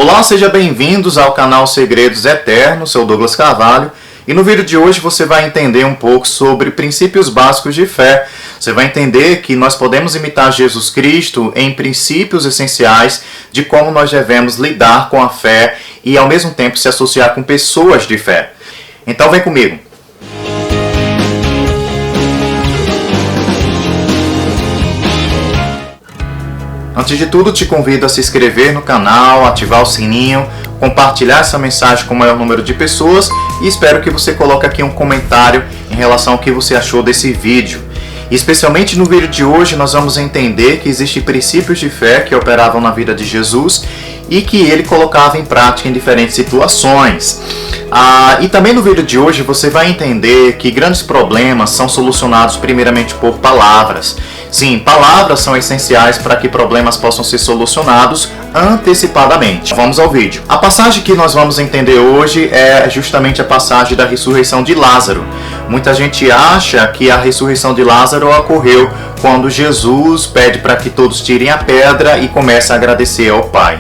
Olá, sejam bem-vindos ao canal Segredos Eternos, sou Douglas Carvalho. E no vídeo de hoje você vai entender um pouco sobre princípios básicos de fé. Você vai entender que nós podemos imitar Jesus Cristo em princípios essenciais de como nós devemos lidar com a fé e ao mesmo tempo se associar com pessoas de fé. Então vem comigo. Antes de tudo, te convido a se inscrever no canal, ativar o sininho, compartilhar essa mensagem com o maior número de pessoas e espero que você coloque aqui um comentário em relação ao que você achou desse vídeo. E especialmente no vídeo de hoje nós vamos entender que existem princípios de fé que operavam na vida de Jesus e que ele colocava em prática em diferentes situações. E também no vídeo de hoje você vai entender que grandes problemas são solucionados primeiramente por palavras. Sim, palavras são essenciais para que problemas possam ser solucionados antecipadamente. Vamos ao vídeo. A passagem que nós vamos entender hoje é justamente a passagem da ressurreição de Lázaro. Muita gente acha que a ressurreição de Lázaro ocorreu quando Jesus pede para que todos tirem a pedra e começa a agradecer ao Pai.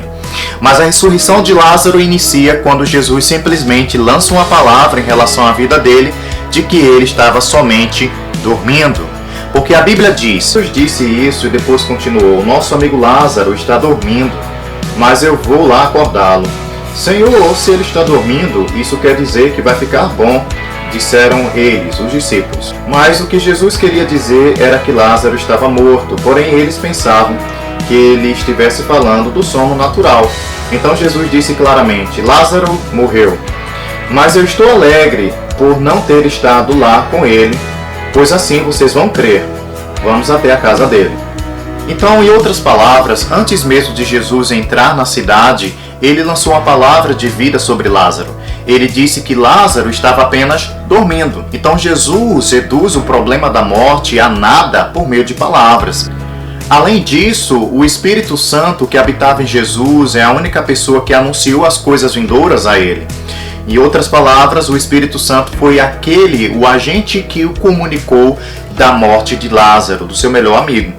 Mas a ressurreição de Lázaro inicia quando Jesus simplesmente lança uma palavra em relação à vida dele, de que ele estava somente dormindo. Porque a Bíblia diz, Jesus disse isso e depois continuou, nosso amigo Lázaro está dormindo, mas eu vou lá acordá-lo. Senhor, se ele está dormindo, isso quer dizer que vai ficar bom, disseram eles, os discípulos. Mas o que Jesus queria dizer era que Lázaro estava morto, porém eles pensavam que ele estivesse falando do sono natural. Então Jesus disse claramente, Lázaro morreu, mas eu estou alegre por não ter estado lá com ele, pois assim vocês vão crer. Vamos até a casa dele. Então, em outras palavras, antes mesmo de Jesus entrar na cidade, ele lançou uma palavra de vida sobre Lázaro. Ele disse que Lázaro estava apenas dormindo. Então Jesus reduz o problema da morte a nada por meio de palavras. Além disso, o Espírito Santo que habitava em Jesus é a única pessoa que anunciou as coisas vindouras a ele. Em outras palavras, o Espírito Santo foi o agente que o comunicou da morte de Lázaro, do seu melhor amigo.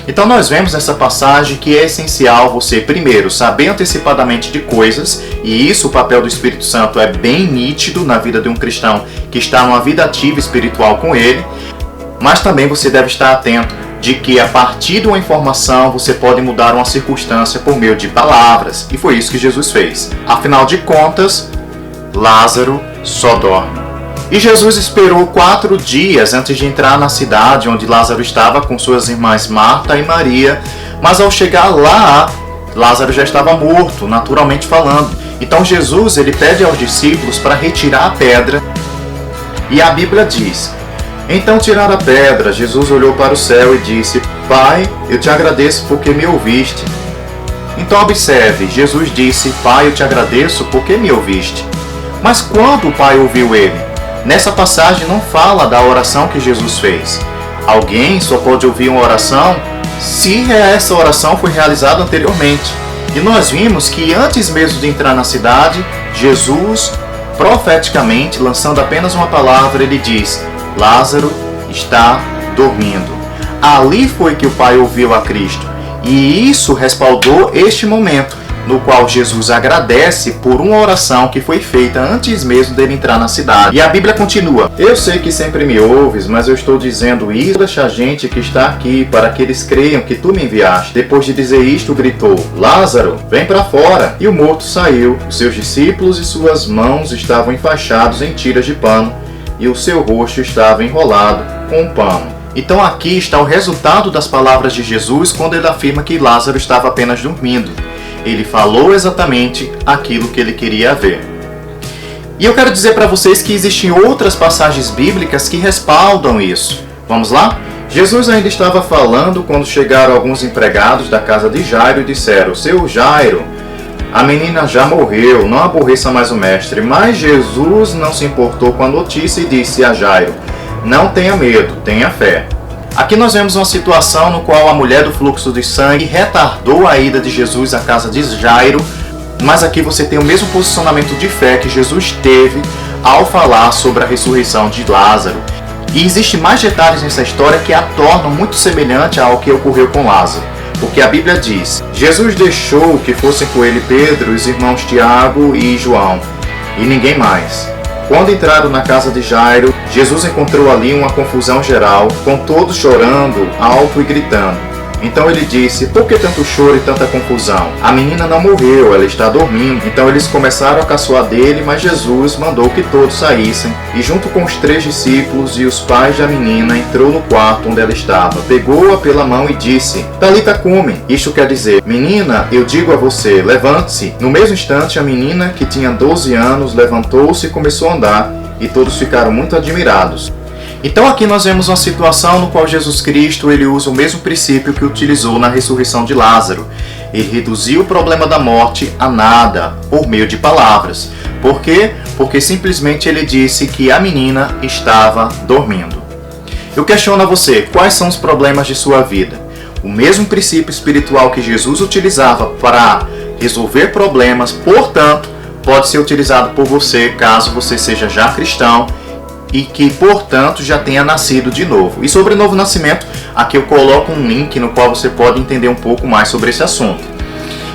Então nós vemos nessa passagem que é essencial você, primeiro, saber antecipadamente de coisas, e isso, o papel do Espírito Santo é bem nítido na vida de um cristão que está numa vida ativa espiritual com ele, mas também você deve estar atento de que a partir de uma informação você pode mudar uma circunstância por meio de palavras, e foi isso que Jesus fez. Afinal de contas, Lázaro só dorme. E Jesus esperou 4 dias antes de entrar na cidade onde Lázaro estava com suas irmãs Marta e Maria, mas ao chegar lá, Lázaro já estava morto, naturalmente falando. Então Jesus ele pede aos discípulos para retirar a pedra, e a Bíblia diz, então tiraram a pedra, Jesus olhou para o céu e disse, Pai, eu te agradeço porque me ouviste. Então observe, Jesus disse, Pai, eu te agradeço porque me ouviste. Mas quando o Pai ouviu ele? Nessa passagem não fala da oração que Jesus fez. Alguém só pode ouvir uma oração se essa oração foi realizada anteriormente. E nós vimos que antes mesmo de entrar na cidade, Jesus, profeticamente, lançando apenas uma palavra, ele diz, Lázaro está dormindo. Ali foi que o Pai ouviu a Cristo. E isso respaldou este momento, no qual Jesus agradece por uma oração que foi feita antes mesmo dele entrar na cidade. E a Bíblia continua, eu sei que sempre me ouves, mas eu estou dizendo isso para esta gente que está aqui, para que eles creiam que tu me enviaste. Depois de dizer isto, gritou, Lázaro, vem para fora. E o morto saiu, os seus discípulos e suas mãos estavam enfaixados em tiras de pano, e o seu rosto estava enrolado com um pano. Então aqui está o resultado das palavras de Jesus quando ele afirma que Lázaro estava apenas dormindo. Ele falou exatamente aquilo que ele queria ver. E eu quero dizer para vocês que existem outras passagens bíblicas que respaldam isso. Vamos lá? Jesus ainda estava falando quando chegaram alguns empregados da casa de Jairo e disseram, seu Jairo, a menina já morreu, não aborreça mais o mestre. Mas Jesus não se importou com a notícia e disse a Jairo, não tenha medo, tenha fé. Aqui nós vemos uma situação no qual a mulher do fluxo de sangue retardou a ida de Jesus à casa de Jairo, mas aqui você tem o mesmo posicionamento de fé que Jesus teve ao falar sobre a ressurreição de Lázaro. E existem mais detalhes nessa história que a tornam muito semelhante ao que ocorreu com Lázaro. Porque a Bíblia diz: Jesus deixou que fossem com ele Pedro, os irmãos Tiago e João, e ninguém mais. Quando entraram na casa de Jairo, Jesus encontrou ali uma confusão geral, com todos chorando alto e gritando. Então ele disse: por que tanto choro e tanta confusão? A menina não morreu, ela está dormindo. Então eles começaram a caçoar dele, mas Jesus mandou que todos saíssem. E junto com os 3 discípulos e os pais da menina, entrou no quarto onde ela estava, pegou-a pela mão e disse: Talita cumi. Isto quer dizer: menina, eu digo a você, levante-se. No mesmo instante, a menina, que tinha 12 anos, levantou-se e começou a andar, e todos ficaram muito admirados. Então aqui nós vemos uma situação no qual Jesus Cristo ele usa o mesmo princípio que utilizou na ressurreição de Lázaro. Ele reduziu o problema da morte a nada por meio de palavras. Por quê? Porque simplesmente ele disse que a menina estava dormindo. Eu questiono a você, quais são os problemas de sua vida? O mesmo princípio espiritual que Jesus utilizava para resolver problemas, portanto, pode ser utilizado por você caso você seja já cristão e que, portanto, já tenha nascido de novo. E sobre novo nascimento, aqui eu coloco um link no qual você pode entender um pouco mais sobre esse assunto.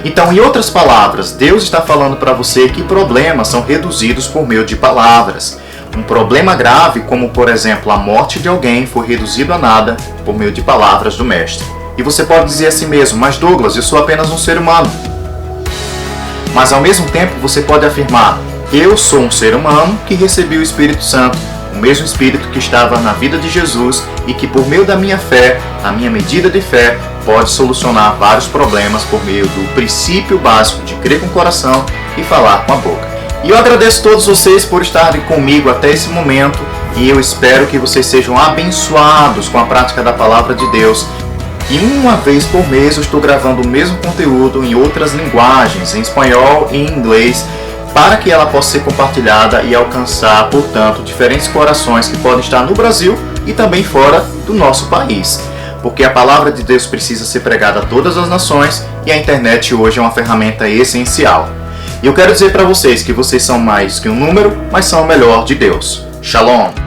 Então, em outras palavras, Deus está falando para você que problemas são reduzidos por meio de palavras. Um problema grave, como por exemplo a morte de alguém, foi reduzido a nada por meio de palavras do Mestre. E você pode dizer assim mesmo: mas Douglas, eu sou apenas um ser humano. Mas ao mesmo tempo você pode afirmar: eu sou um ser humano que recebi o Espírito Santo, o mesmo Espírito que estava na vida de Jesus e que por meio da minha fé, a minha medida de fé, pode solucionar vários problemas por meio do princípio básico de crer com o coração e falar com a boca. E eu agradeço a todos vocês por estarem comigo até esse momento e eu espero que vocês sejam abençoados com a prática da Palavra de Deus. E uma vez por mês eu estou gravando o mesmo conteúdo em outras linguagens, em espanhol e em inglês, para que ela possa ser compartilhada e alcançar, portanto, diferentes corações que podem estar no Brasil e também fora do nosso país. Porque a palavra de Deus precisa ser pregada a todas as nações e a internet hoje é uma ferramenta essencial. E eu quero dizer para vocês que vocês são mais que um número, mas são o melhor de Deus. Shalom!